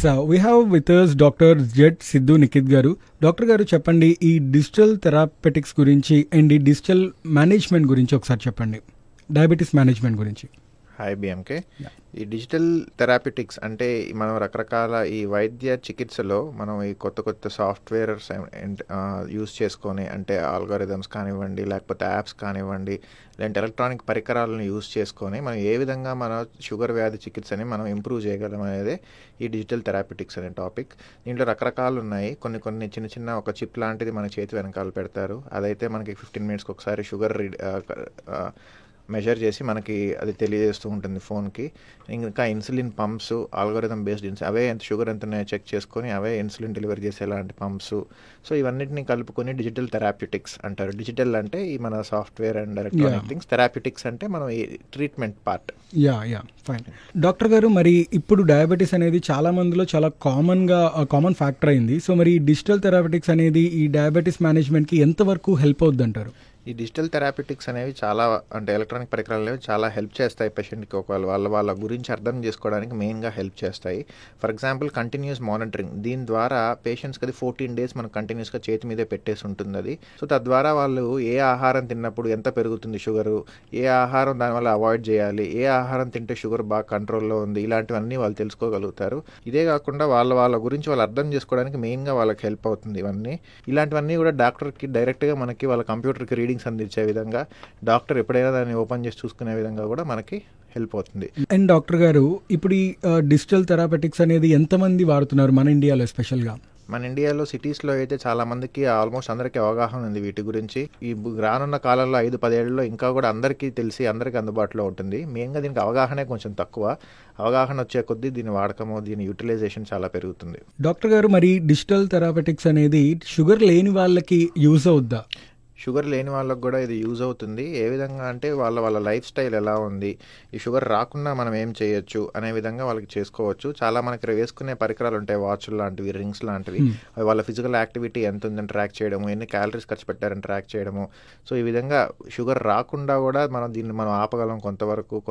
we have with us Dr. Z. Sidhu Nikit garu. Dr. garu చెప్పండి ఈ digital therapeutics గురించి and ఈ digital management గురించి ఒకసారి చెప్పండి, డయాబెటీస్ మేనేజ్మెంట్ గురించి. హాయ్ బిఎంకే. ఈ డిజిటల్ థెరాప్యూటిక్స్ అంటే మనం రకరకాల ఈ వైద్య చికిత్సలో మనం ఈ కొత్త సాఫ్ట్వేర్స్ యూస్ చేసుకొని, అంటే ఆల్గోరిథమ్స్ కానివ్వండి, లేకపోతే యాప్స్ కానివ్వండి, లేదంటే ఎలక్ట్రానిక్ పరికరాలను యూస్ చేసుకొని మనం ఏ విధంగా మన షుగర్ వ్యాధి చికిత్సని మనం ఇంప్రూవ్ చేయగలం అనేది ఈ డిజిటల్ థెరాప్యూటిక్స్ అనే టాపిక్. దీంట్లో రకరకాలు ఉన్నాయి. కొన్ని చిన్న ఒక చిప్ లాంటిది మన చేతి వెనకాల పెడతారు. అదైతే మనకి 15 minutesకి ఒకసారి షుగర్ మెజర్ చేసి మనకి అది తెలియజేస్తూ ఉంటుంది ఫోన్కి. ఇంకా ఇన్సులిన్ పంప్స్, ఆల్గోరిథం బేస్డ్ అవే ఎంత షుగర్ ఎంత ఉన్నాయో చెక్ చేసుకొని అవే ఇన్సులిన్ డెలివరీ చేసే లాంటి పంప్స్. సో ఇవన్నిటిని కలుపుకొని డిజిటల్ థెరాప్యూటిక్స్ అంటారు. డిజిటల్ అంటే ఈ మన సాఫ్ట్వేర్ అండ్ ఎలక్ట్రానిక్ థింగ్స్, థెరాప్యూటిక్స్ అంటే మనం ఈ ట్రీట్మెంట్ పార్ట్. ఫైన్. డాక్టర్ గారు, మరి ఇప్పుడు డయాబెటీస్ అనేది చాలా మందిలో చాలా కామన్ ఫ్యాక్టర్ అయింది. సో మరి డిజిటల్ థెరాప్యూటిక్స్ అనేది ఈ డయాబెటీస్ మేనేజ్మెంట్కి ఎంతవరకు హెల్ప్ అవుద్ది అంటారు? ఈ డిజిటల్ థెరాప్యూటిక్స్ అనేవి చాలా, అంటే ఎలక్ట్రానిక్ పరికరాలు అనేవి చాలా హెల్ప్ చేస్తాయి పేషెంట్కి. ఒకవేళ వాళ్ళ గురించి అర్థం చేసుకోవడానికి మెయిన్గా హెల్ప్ చేస్తాయి. For example continuous monitoring. దీని ద్వారా పేషెంట్స్కి అది 14 days మనకు కంటిన్యూస్గా చేతి మీదే పెట్టేసి ఉంటుంది అది. సో తద్వారా వాళ్ళు ఏ ఆహారం తిన్నప్పుడు ఎంత పెరుగుతుంది షుగరు, ఏ ఆహారం దానివల్ల అవాయిడ్ చేయాలి, ఏ ఆహారం తింటే షుగర్ బాగా కంట్రోల్లో ఉంది, ఇలాంటివన్నీ వాళ్ళు తెలుసుకోగలుగుతారు. ఇదే కాకుండా వాళ్ళ గురించి వాళ్ళు అర్థం చేసుకోవడానికి మెయిన్గా వాళ్ళకి హెల్ప్ అవుతుంది ఇవన్నీ. ఇలాంటివన్నీ కూడా డాక్టర్కి డైరెక్ట్గా మనకి వాళ్ళ కంప్యూటర్కి రీడింగ్స్ అందించే విధంగా, డాక్టర్ ఎప్పుడైనా దాన్ని ఓపెన్ చేసి చూసుకునే విధంగా కూడా మనకి హెల్ప్ అవుతుంది. అండ్ డాక్టర్ గారు, ఇప్పుడు ఈ డిజిటల్ థెరాపెటిక్స్ అనేది ఎంతమంది వాడుతున్నారు మన ఇండియాలో? ఎస్పెషల్గా మన ఇండియాలో సిటీస్లో అయితే చాలా మందికి, ఆల్మోస్ట్ అందరికీ అవగాహన ఉంది వీటి గురించి. ఈ రానున్న కాలంలో 5-10 ఏళ్లలో ఇంకా కూడా అందరికీ తెలిసి అందరికీ అందుబాటులో ఉంటుంది. మెయిన్గా దీనికి అవగాహనే కొంచెం తక్కువ. అవగాహన వచ్చే కొద్దీ దీని వాడకము, దీని యూటిలైజేషన్ చాలా పెరుగుతుంది. డాక్టర్ గారు, మరి డిజిటల్ థెరాపెటిక్స్ అనేది షుగర్ లేని వాళ్ళకి యూజ్ అవుద్దా? షుగర్ లేని వాళ్ళకు కూడా ఇది యూజ్ అవుతుంది. ఏ విధంగా అంటే వాళ్ళ లైఫ్ స్టైల్ ఎలా ఉంది, ఈ షుగర్ రాకుండా మనం ఏం చేయొచ్చు అనే విధంగా వాళ్ళకి చేసుకోవచ్చు. చాలా మనకి వేసుకునే పరికరాలు ఉంటాయి, వాచ్లు లాంటివి, రింగ్స్ లాంటివి. వాళ్ళ ఫిజికల్ యాక్టివిటీ ఎంత ఉందని ట్రాక్ చేయడము, ఎన్ని క్యాలరీస్ ఖర్చు పెట్టారని ట్రాక్ చేయడము. సో ఈ విధంగా షుగర్ రాకుండా కూడా దీన్ని మనం ఆపగలం, కొంతవరకు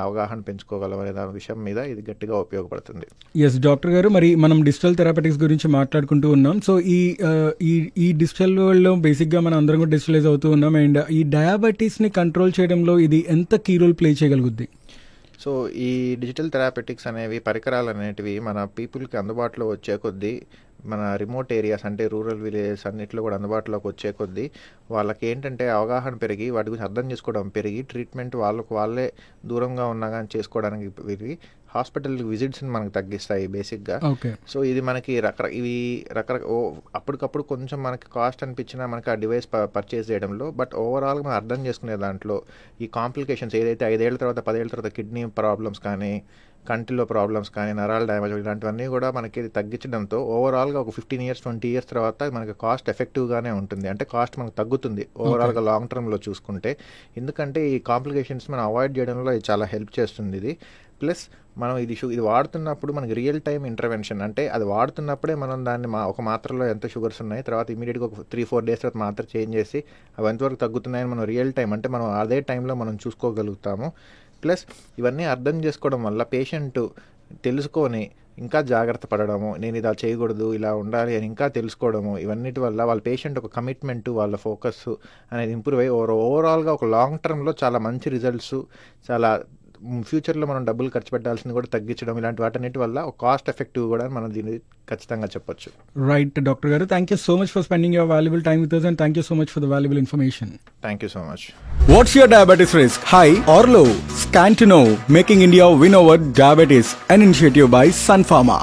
అవగాహన పెంచుకోగలం అనే దాని విషయం మీద ఇది గట్టిగా ఉపయోగపడుతుంది. ఎస్ డాక్టర్ గారు, మరి మనం డిజిటల్ థెరాపెటిక్స్ గురించి మాట్లాడుకుంటూ ఉన్నాం. సో ఈ డిజిటల్ వరల్డ్లో బేసిక్గా మనం అందరం కూడా డిజిటలైజ్ అవుతూ ఉన్నాం. అండ్ ఈ డయాబెటీస్ని కంట్రోల్ చేయడంలో ఇది ఎంత కీ రోల్ ప్లే చేయగలుగుద్ది? సో ఈ డిజిటల్ థెరాపెటిక్స్ అనేవి, పరికరాలు అనేటివి మన పీపుల్కి అందుబాటులో వచ్చే కొద్దీ, మన రిమోట్ ఏరియాస్ అంటే రూరల్ విలేజెస్ అన్నింటిలో కూడా అందుబాటులోకి వచ్చే కొద్దీ వాళ్ళకి ఏంటంటే అవగాహన పెరిగి, వాటి గురించి అర్థం చేసుకోవడం పెరిగి, ట్రీట్మెంట్ వాళ్ళే దూరంగా ఉన్నా కానీ చేసుకోవడానికి పెరిగి, హాస్పిటల్ విజిట్స్ని మనకు తగ్గిస్తాయి బేసిక్గా. సో ఇది మనకి అప్పటికప్పుడు కొంచెం మనకి కాస్ట్ అనిపించినా మనకి ఆ డివైస్ పర్చేస్ చేయడంలో, బట్ ఓవరాల్గా మనం అర్థం చేసుకునే దాంట్లో ఈ కాంప్లికేషన్స్ ఏదైతే 5 ఏళ్ల తర్వాత 10 ఏళ్ల తర్వాత కిడ్నీ ప్రాబ్లమ్స్ కానీ, కంటిలో ప్రాబ్లమ్స్ కానీ, నరాల డ్యామేజ్ ఇలాంటివన్నీ కూడా మనకి తగ్గించడంతో ఓవరాల్గా ఒక 15 years 20 years తర్వాత మనకి కాస్ట్ ఎఫెక్టివ్గానే ఉంటుంది. అంటే కాస్ట్ మనకు తగ్గుతుంది ఓవరాల్గా లాంగ్ టర్మ్లో చూసుకుంటే. ఎందుకంటే ఈ కాంప్లికేషన్స్ మనం అవాయిడ్ చేయడంలో ఇది చాలా హెల్ప్ చేస్తుంది ఇది. ప్లస్ మనం ఇది వాడుతున్నప్పుడు మనకి రియల్ టైమ్ ఇంటర్వెన్షన్, అంటే అది వాడుతున్నప్పుడే మనం దాన్ని ఒక మాత్రలో ఎంత షుగర్స్ ఉన్నాయి, తర్వాత ఇమీడియట్గా ఒక 3-4 days తర్వాత మాత్ర చేంజ్ చేసి అవి ఎంతవరకు తగ్గుతున్నాయని మనం రియల్ టైం, అంటే మనం అదే టైంలో మనం చూసుకోగలుగుతాము. ప్లస్ ఇవన్నీ అర్థం చేసుకోవడం వల్ల పేషెంట్ తెలుసుకొని ఇంకా జాగ్రత్త పడడము, నేను ఇలా చేయకూడదు, ఇలా ఉండాలి అని ఇంకా తెలుసుకోవడము, ఇవన్నిటి వల్ల వాళ్ళ పేషెంట్ ఒక కమిట్మెంట్, వాళ్ళ ఫోకస్ అనేది ఇంప్రూవ్ అయ్యి ఓవరాల్గా ఒక లాంగ్ టర్మ్లో చాలా మంచి రిజల్ట్స్, చాలా ఫ్యూచర్లో మనం డబ్బులు ఖర్చు పెట్టాల్సింది కూడా తగ్గించడం, ఇలాంటి వాటన్నిటి వల్ల ఒక కాస్ట్ ఎఫెక్టివ్ కూడా మనం దీన్ని ఖచ్చితంగా చెప్పొచ్చు. రైట్ డాక్టర్ గారు, thank you so much for spending your valuable time with us and thank you so much for the valuable information. Thank you so much. What's your diabetes risk? High or low? Scan to know. Making India win over diabetes. An initiative by Sun Pharma.